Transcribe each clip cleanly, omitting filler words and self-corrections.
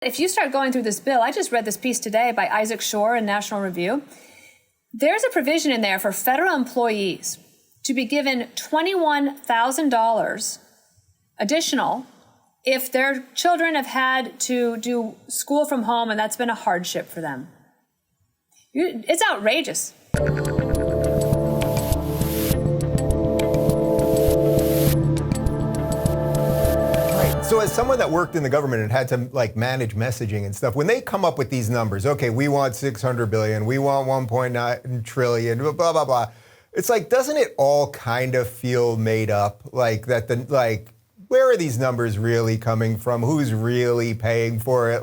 If you start going through this bill, I just read this piece today by Isaac Shore in National Review. There's a provision in there for federal employees to be given $21,000 additional if their children have had to do school from home and that's been a hardship for them. It's outrageous. So as someone that worked in the government and had to manage messaging and stuff, when they come up with these numbers, okay, we want 600 billion, we want 1.9 trillion, blah, blah, blah. It's doesn't it all kind of feel made up? Where are these numbers really coming from? Who's really paying for it?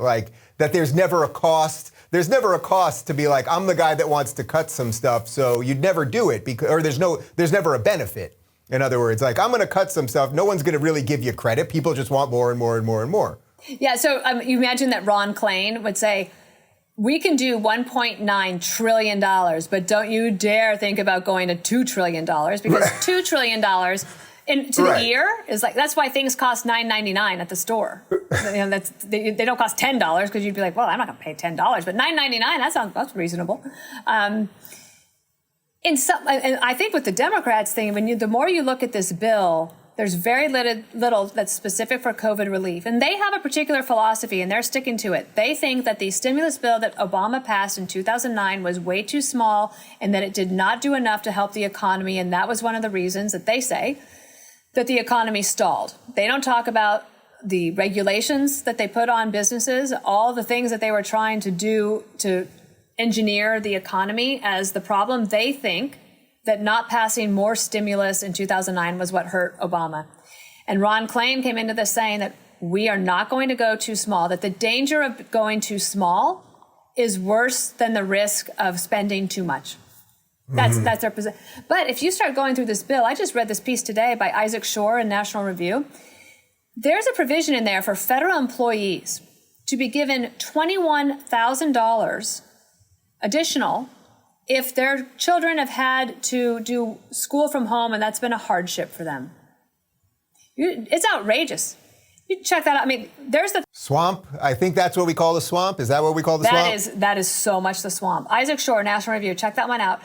That there's never a cost. There's never a cost to be I'm the guy that wants to cut some stuff, so you'd never do it or there's never a benefit. In other words, I'm going to cut some stuff. No one's going to really give you credit. People just want more and more and more and more. Yeah, so you imagine that Ron Klain would say, we can do $1.9 trillion, but don't you dare think about going to $2 trillion because $2 trillion into the year is that's why things cost $9.99 at the store. They don't cost $10 because you'd be like, well, I'm not going to pay $10, but $9.99, that's reasonable. And I think with the Democrats thing, the more you look at this bill, there's very little that's specific for COVID relief. And they have a particular philosophy, and they're sticking to it. They think that the stimulus bill that Obama passed in 2009 was way too small and that it did not do enough to help the economy. And that was one of the reasons that they say that the economy stalled. They don't talk about the regulations that they put on businesses, all the things that they were trying to do to engineer the economy as the problem. They think that not passing more stimulus in 2009 was what hurt Obama. And Ron Klain came into this saying that we are not going to go too small, that the danger of going too small is worse than the risk of spending too much. That's their position. But if you start going through this bill, I just read this piece today by Isaac Shore in National Review. There's a provision in there for federal employees to be given $21,000 additional if their children have had to do school from home and that's been a hardship for them. It's outrageous. You check that out. There's the swamp. I think that's what we call the swamp. Is that what we call the swamp? That is so much the swamp. Isaac Shore, National Review. Check that one out.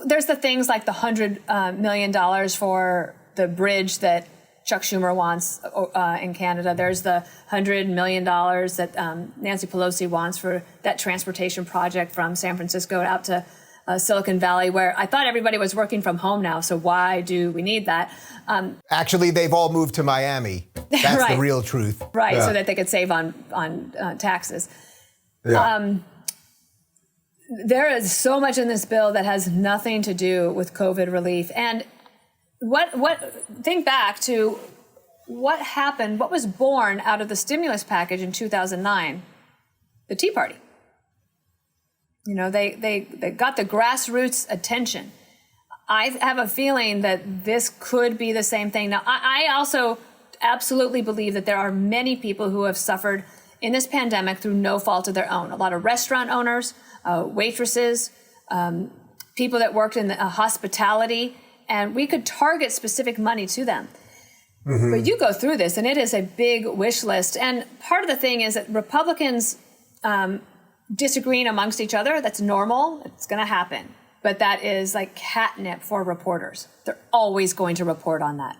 There's the things like the $100 million for the bridge that Chuck Schumer wants in Canada. There's the $100 million that Nancy Pelosi wants for that transportation project from San Francisco out to Silicon Valley, where I thought everybody was working from home now. So why do we need that? Actually, they've all moved to Miami. That's the real truth. Right, so that they could save on taxes. Yeah. There is so much in this bill that has nothing to do with COVID relief. And think back to what happened, what was born out of the stimulus package in 2009, the Tea Party. They got the grassroots attention. I have a feeling that this could be the same thing. Now, I also absolutely believe that there are many people who have suffered in this pandemic through no fault of their own. A lot of restaurant owners, waitresses, people that worked in hospitality, and we could target specific money to them. But you go through this, and it is a big wish list. And part of the thing is that Republicans disagreeing amongst each other, that's normal. It's going to happen. But that is like catnip for reporters. They're always going to report on that.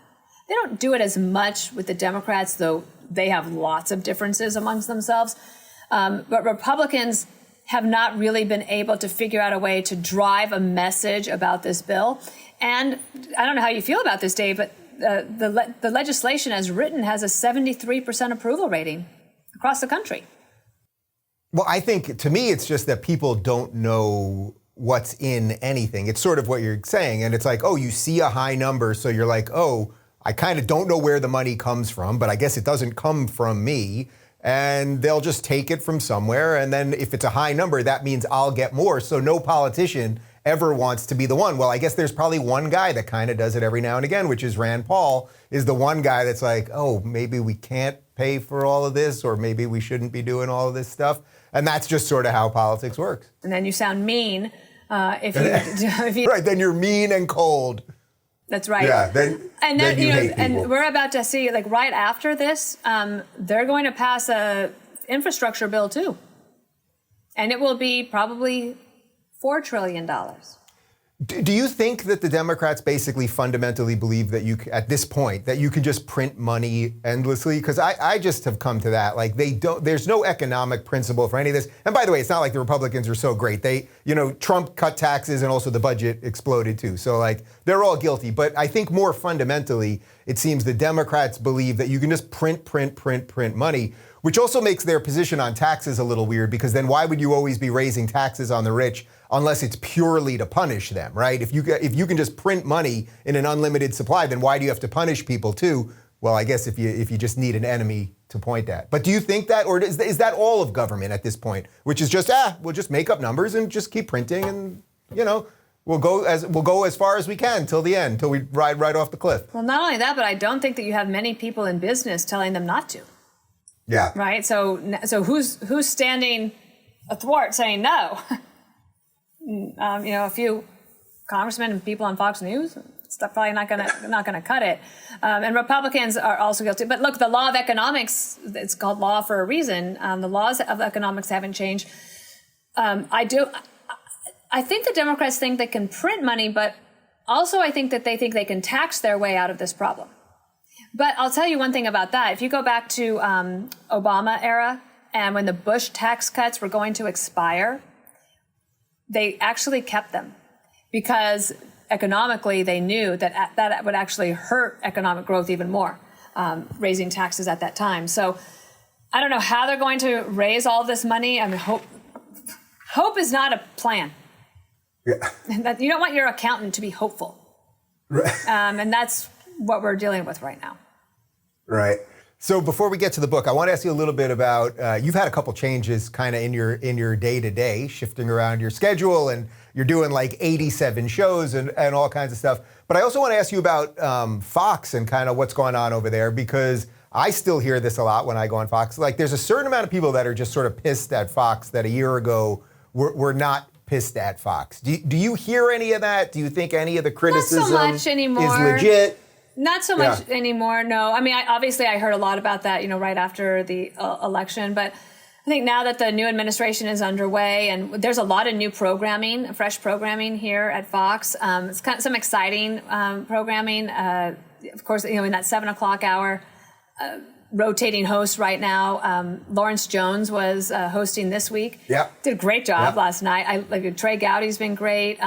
They don't do it as much with the Democrats, though they have lots of differences amongst themselves. But Republicans have not really been able to figure out a way to drive a message about this bill. And I don't know how you feel about this, Dave, but the legislation as written has a 73% approval rating across the country. Well, I think, to me, it's just that people don't know what's in anything. It's sort of what you're saying. And it's like, oh, you see a high number, so you're like, oh, I kind of don't know where the money comes from, but I guess it doesn't come from me. And they'll just take it from somewhere. And then if it's a high number, that means I'll get more. So no politician ever wants to be the one. Well, I guess there's probably one guy that kind of does it every now and again, which is Rand Paul, is the one guy that's like, oh, maybe we can't pay for all of this, or maybe we shouldn't be doing all of this stuff. And that's just sort of how politics works. And then you sound mean if you right, then you're mean and cold. That's right. Yeah, then you hate people. And we're about to see, right after this, they're going to pass infrastructure bill too. And it will be probably $4 trillion. Do you think that the Democrats basically fundamentally believe that at this point, that you can just print money endlessly? Because I just have come to that. Like, there's no economic principle for any of this. And by the way, it's not like the Republicans are so great. Trump cut taxes and also the budget exploded too. So like, they're all guilty. But I think more fundamentally, it seems the Democrats believe that you can just print money, which also makes their position on taxes a little weird, because then why would you always be raising taxes on the rich unless it's purely to punish them, right? If you can just print money in an unlimited supply, then why do you have to punish people too? Well, I guess if you just need an enemy to point at. But do you think that, or is that all of government at this point, which is just we'll just make up numbers and just keep printing, and we'll go as far as we can till the end, till we ride right off the cliff. Well, not only that, but I don't think that you have many people in business telling them not to. Yeah. Right. So who's standing athwart saying no? A few congressmen and people on Fox News. It's probably not gonna cut it. And Republicans are also guilty. But look, the law of economics, it's called law for a reason. The laws of economics haven't changed. I think the Democrats think they can print money, but also I think that they think they can tax their way out of this problem. But I'll tell you one thing about that. If you go back to Obama era, and when the Bush tax cuts were going to expire, they actually kept them because economically they knew that that would actually hurt economic growth even more, raising taxes at that time. So I don't know how they're going to raise all this money. I mean, hope is not a plan. Yeah. You don't want your accountant to be hopeful. Right. And that's what we're dealing with right now. Right. So before we get to the book, I want to ask you a little bit about, you've had a couple changes kind of in your day-to-day, shifting around your schedule, and you're doing like 87 shows and all kinds of stuff. But I also want to ask you about Fox and kind of what's going on over there, because I still hear this a lot when I go on Fox. Like, there's a certain amount of people that are just sort of pissed at Fox that a year ago were not pissed at Fox. Do you hear any of that? Do you think any of the criticism not so much anymore. is legit? Not so much anymore, no. I mean, obviously I heard a lot about that, right after the election. But I think now that the new administration is underway, and there's a lot of new programming, fresh programming here at Fox. It's kind of some exciting programming. Of course, in that 7 o'clock hour, rotating host right now. Lawrence Jones was hosting this week. Yeah, did a great job last night. Trey Gowdy's been great.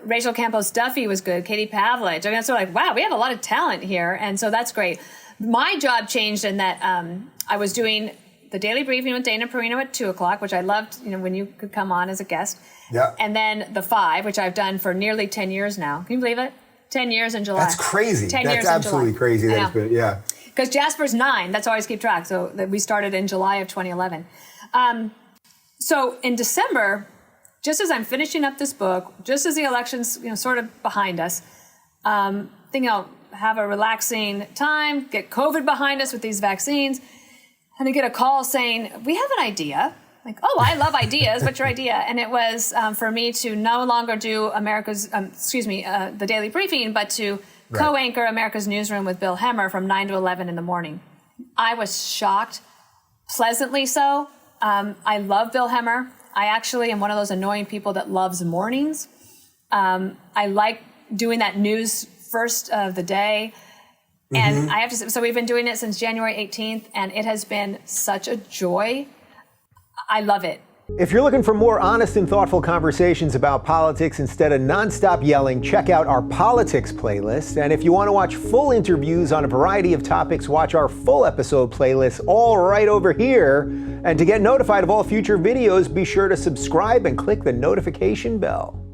Rachel Campos Duffy was good. Katie Pavlich. I mean, so wow, we have a lot of talent here, and so that's great. My job changed in that I was doing the daily briefing with Dana Perino at 2 o'clock, which I loved. When you could come on as a guest. Yeah. And then the 5, which I've done for nearly 10 years now. Can you believe it? 10 years in July. That's crazy. 10 That's years absolutely in July. Crazy. That's good. Yeah. Because Jasper's 9. That's how I always keep track. So we started in July of 2011. So in December, just as I'm finishing up this book, just as the election's sort of behind us, thinking I'll have a relaxing time, get COVID behind us with these vaccines, and I get a call saying, we have an idea. Like, oh, I love ideas. What's your idea? And it was for me to no longer do the daily briefing, but to co-anchor America's Newsroom with Bill Hemmer from 9 to 11 in the morning. I was shocked, pleasantly so. I love Bill Hemmer. I actually am one of those annoying people that loves mornings. I like doing that news first of the day. And I have to say, so we've been doing it since January 18th, and it has been such a joy. I love it. If you're looking for more honest and thoughtful conversations about politics instead of nonstop yelling, check out our politics playlist. And if you want to watch full interviews on a variety of topics, watch our full episode playlist, all right over here. And to get notified of all future videos, be sure to subscribe and click the notification bell.